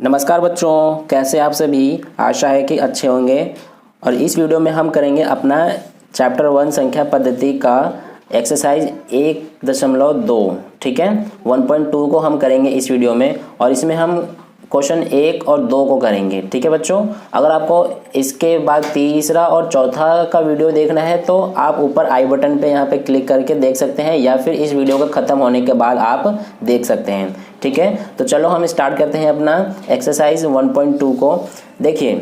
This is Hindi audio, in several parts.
नमस्कार बच्चों, कैसे आप सभी। आशा है कि अच्छे होंगे। और इस वीडियो में हम करेंगे अपना चैप्टर 1 संख्या पद्धति का एक्सरसाइज 1.2। ठीक है, 1.2 को हम करेंगे इस वीडियो में और इसमें हम क्वेश्चन 1 और 2 को करेंगे। ठीक है बच्चों, अगर आपको इसके बाद तीसरा और चौथा का वीडियो देखना है तो आप ऊपर आई बटन पे यहाँ पे क्लिक करके देख सकते हैं या फिर इस वीडियो का ख़त्म होने के बाद आप देख सकते हैं। ठीक है, तो चलो हम स्टार्ट करते हैं अपना एक्सरसाइज 1.2 को। देखिए,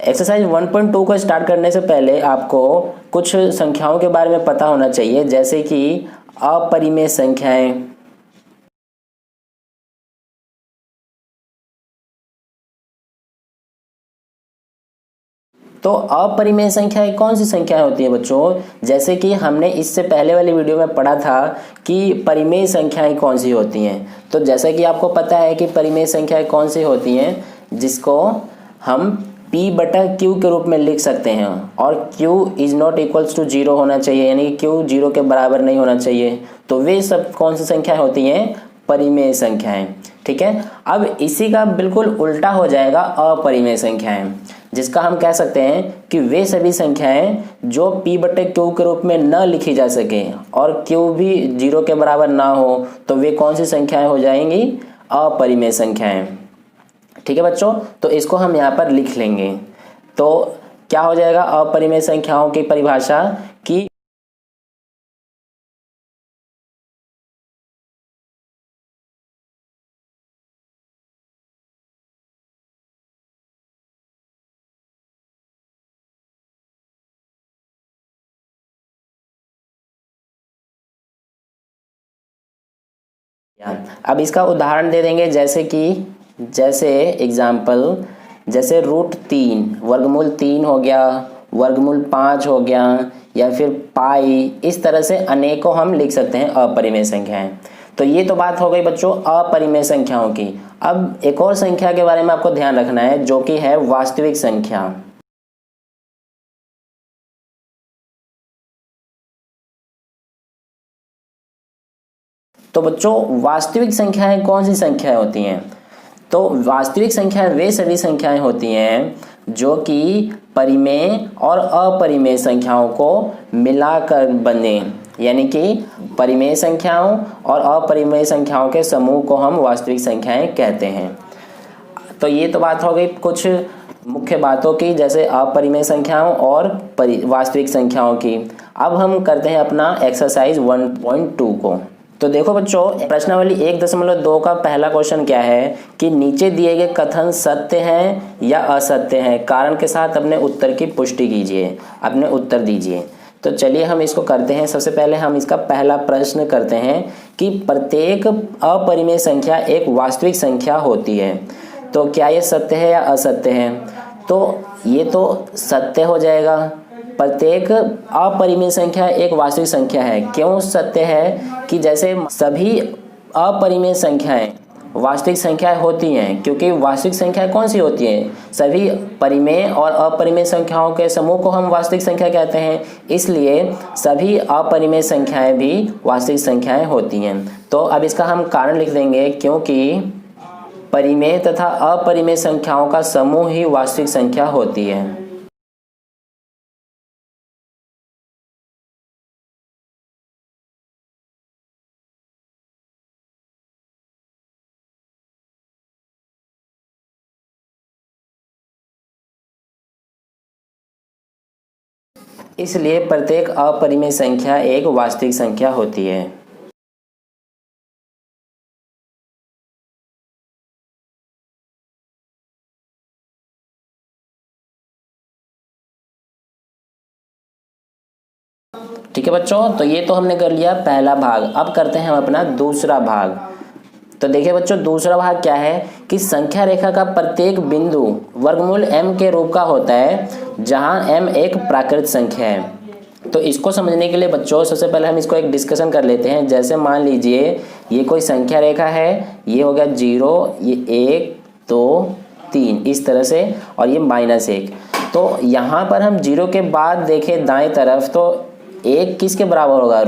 एक्सरसाइज 1.2 को स्टार्ट करने से पहले आपको कुछ संख्याओं के बारे में पता होना चाहिए, जैसे कि अपरिमेय संख्याएं। तो अपरिमेय संख्याएं कौन सी संख्याएं होती है बच्चों? जैसे कि हमने इससे पहले वाली वीडियो में पढ़ा था कि परिमेय संख्याएं कौन सी होती हैं। तो जैसा कि आपको पता है कि परिमेय संख्याएं कौन सी होती हैं, जिसको हम P/Q के रूप में लिख सकते हैं और Q is not equals to 0 होना चाहिए, यानी कि Q 0 के बराबर नहीं होना चाहिए। तो वे सब कौन सी संख्याएं होती हैं? परिमेय संख्याएं। ठीक है, अब इसी का बिल्कुल उल्टा हो जाएगा अपरिमेय संख्याएं, जिसका हम कह सकते हैं कि वे सभी संख्याएं जो P/Q के रूप में न लिखी जा सके और Q भी 0 के बराबर ना हो, तो वे कौन सी संख्याएं हो जाएंगी? अपरिमेय संख्याएं। ठीक है बच्चों, तो इसको हम यहाँ पर लिख लेंगे। तो क्या हो जाएगा अपरिमेय संख्याओं की परिभाषा की अब इसका उदाहरण दे देंगे, जैसे एग्जाम्पल, जैसे √3 वर्गमूल 3 हो गया, वर्गमूल 5 हो गया, या फिर पाई। इस तरह से अनेकों हम लिख सकते हैं अपरिमेय संख्याएं। तो ये तो बात हो गई बच्चों अपरिमेय संख्याओं की। अब एक और संख्या के बारे में आपको ध्यान रखना है, जो कि है वास्तविक संख्या। तो बच्चों वास्तविक संख्याएं कौन सी संख्याएं होती हैं? तो वास्तविक संख्याएं वे सभी संख्याएं होती हैं जो कि परिमेय और अपरिमेय संख्याओं को मिलाकर बने, यानी कि परिमेय संख्याओं और अपरिमेय संख्याओं के समूह को हम वास्तविक संख्याएं कहते हैं। तो ये तो बात हो गई कुछ मुख्य बातों की, जैसे अपरिमेय संख्याओं और वास्तविक संख्याओं की। अब हम करते हैं अपना एक्सरसाइज 1.2 को। तो देखो बच्चों, प्रश्नावली 1.2 का पहला क्वेश्चन क्या है कि नीचे दिए गए कथन सत्य हैं या असत्य हैं, कारण के साथ अपने उत्तर की पुष्टि कीजिए, अपने उत्तर दीजिए। तो चलिए हम इसको करते हैं। सबसे पहले हम इसका पहला प्रश्न करते हैं कि प्रत्येक अपरिमेय संख्या एक वास्तविक संख्या होती है। तो क्या ये सत्य है या असत्य है? तो ये तो सत्य हो जाएगा। प्रत्येक अपरिमेय संख्या एक वास्तविक संख्या है। क्यों सत्य है? कि जैसे सभी अपरिमेय संख्याएं वास्तविक संख्याएं होती हैं, क्योंकि वास्तविक संख्याएं कौन सी होती हैं? सभी परिमेय और अपरिमेय संख्याओं के समूह को हम वास्तविक संख्या कहते हैं, इसलिए सभी अपरिमेय संख्याएं भी वास्तविक संख्याएं होती हैं। तो अब इसका हम कारण लिख देंगे, क्योंकि परिमेय तथा अपरिमेय संख्याओं का समूह ही वास्तविक संख्या होती है। इसलिए प्रत्येक अपरिमेय संख्या एक वास्तविक संख्या होती है। ठीक है बच्चों, तो ये तो हमने कर लिया पहला भाग। अब करते हैं हम अपना दूसरा भाग। तो देखिए बच्चों, दूसरा भाग क्या है कि संख्या रेखा का प्रत्येक बिंदु वर्गमूल m के रूप का होता है, जहां m एक प्राकृत संख्या है। तो इसको समझने के लिए बच्चों सबसे पहले हम इसको एक डिस्कशन कर लेते हैं। जैसे मान लीजिए ये कोई संख्या रेखा है, ये हो गया 0, ये 1 2 3 इस तरह से, और ये -1। तो यहाँ पर हम 0 के बाद देखें दाएं तरफ, तो 1 किसके बराबर होगा?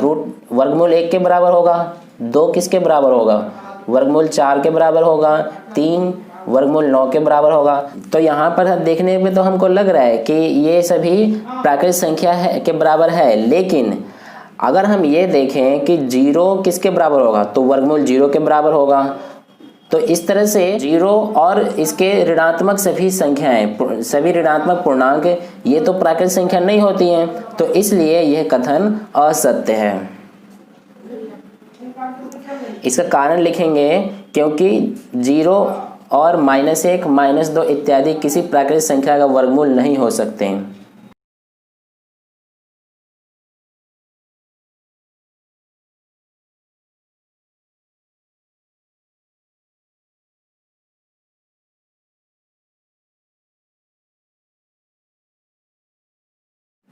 वर्गमूल 1 के बराबर होगा। 2 किसके बराबर होगा? वर्गमूल 4 के बराबर होगा। 3 वर्गमूल 9 के बराबर होगा। तो यहाँ पर देखने में तो हमको लग रहा है कि ये सभी प्राकृतिक संख्या है के बराबर है, लेकिन अगर हम ये देखें कि 0 किसके बराबर होगा तो वर्गमूल 0 के बराबर होगा। तो इस तरह से 0 और इसके ऋणात्मक सभी संख्याएं, सभी ऋणात्मक पूर्णांक ये तो प्राकृतिक संख्या नहीं होती हैं, तो इसलिए यह कथन असत्य है। इसका कारण लिखेंगे क्योंकि 0 और -1, -2 इत्यादि किसी प्राकृतिक संख्या का वर्गमूल नहीं हो सकते।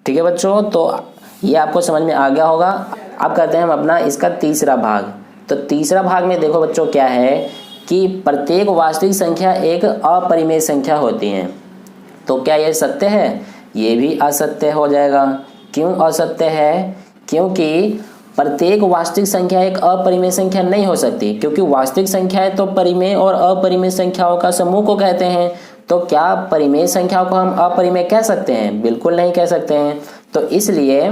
ठीक है बच्चों, तो ये आपको समझ में आ गया होगा। अब करते हैं हम अपना इसका तीसरा भाग। तो तीसरा भाग में देखो बच्चों क्या है कि प्रत्येक वास्तविक संख्या एक अपरिमेय संख्या होती है। तो क्या यह सत्य है? ये भी असत्य हो जाएगा। क्यों असत्य है? क्योंकि प्रत्येक वास्तविक संख्या एक अपरिमेय संख्या नहीं हो सकती, क्योंकि वास्तविक संख्याएं तो परिमेय और अपरिमेय संख्याओं का समूह को कहते हैं। तो क्या परिमेय संख्याओं को हम अपरिमेय कह सकते हैं? बिल्कुल नहीं कह सकते हैं। तो इसलिए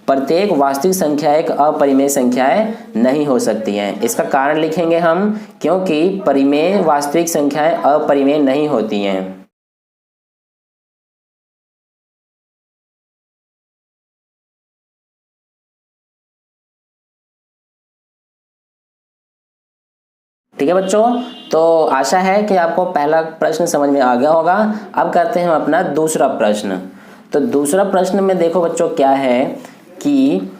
प्रत्येक वास्तविक संख्या एक अपरिमेय संख्याएं नहीं हो सकती हैं। इसका कारण लिखेंगे हम, क्योंकि परिमेय वास्तविक संख्याएं अपरिमेय नहीं होती हैं। ठीक है बच्चों, तो आशा है कि आपको पहला प्रश्न समझ में आ गया होगा। अब करते हैं हम अपना दूसरा प्रश्न। तो दूसरा प्रश्न में देखो बच्चों क्या है कि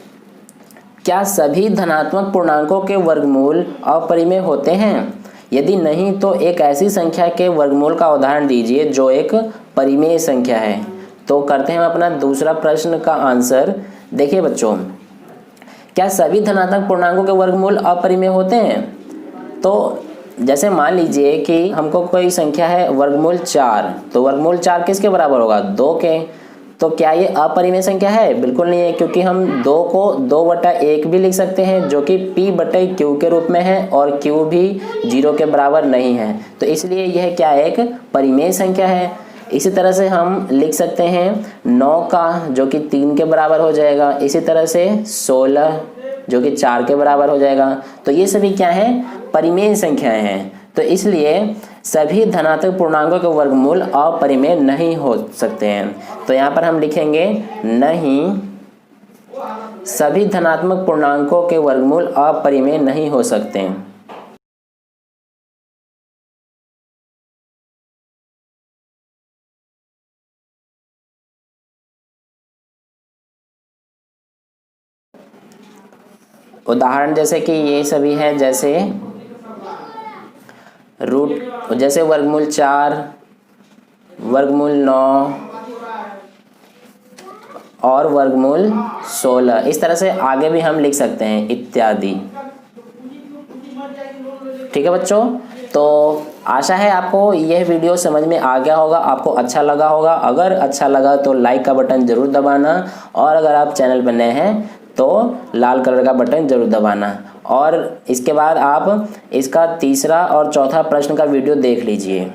क्या सभी धनात्मक पूर्णांकों के वर्गमूल अपरिमेय होते हैं? यदि नहीं तो एक ऐसी संख्या के वर्गमूल का उदाहरण दीजिए जो एक परिमेय संख्या है। तो करते हैं हम अपना दूसरा प्रश्न का आंसर। देखिए बच्चों, क्या सभी धनात्मक पूर्णांकों के वर्गमूल अपरिमेय होते हैं? तो जैसे मान लीजिए कि हमको कोई संख्या है वर्गमूल 4, तो वर्गमूल 4 किसके बराबर होगा? 2 के। तो क्या ये अपरिमेय संख्या है? बिल्कुल नहीं है, क्योंकि हम 2 को 2/1 भी लिख सकते हैं जो कि p/q के रूप में है, और q भी 0 के बराबर नहीं है। तो इसलिए यह क्या है? एक परिमेय संख्या है। इसी तरह से हम लिख सकते हैं 9 का, जो कि 3 के बराबर हो जाएगा। इसी तरह से 16 जो कि 4 के बराबर हो जाएगा। तो ये सभी क्या है? परिमेय संख्याएं हैं। तो इसलिए सभी धनात्मक पूर्णांकों के वर्गमूल अपरिमेय नहीं हो सकते हैं। तो यहाँ पर हम लिखेंगे नहीं, सभी धनात्मक पूर्णांकों के वर्गमूल अपरिमेय नहीं हो सकते हैं। उदाहरण जैसे कि ये सभी है, जैसे जैसे वर्गमूल 4, वर्गमूल 9 और वर्गमूल 16। इस तरह से आगे भी हम लिख सकते हैं इत्यादि। ठीक है बच्चों, तो आशा है आपको यह वीडियो समझ में आ गया होगा, आपको अच्छा लगा होगा। अगर अच्छा लगा तो लाइक का बटन जरूर दबाना, और अगर आप चैनल पर नए हैं तो लाल कलर का बटन जरूर दबाना। और इसके बाद आप इसका तीसरा और चौथा प्रश्न का वीडियो देख लीजिए।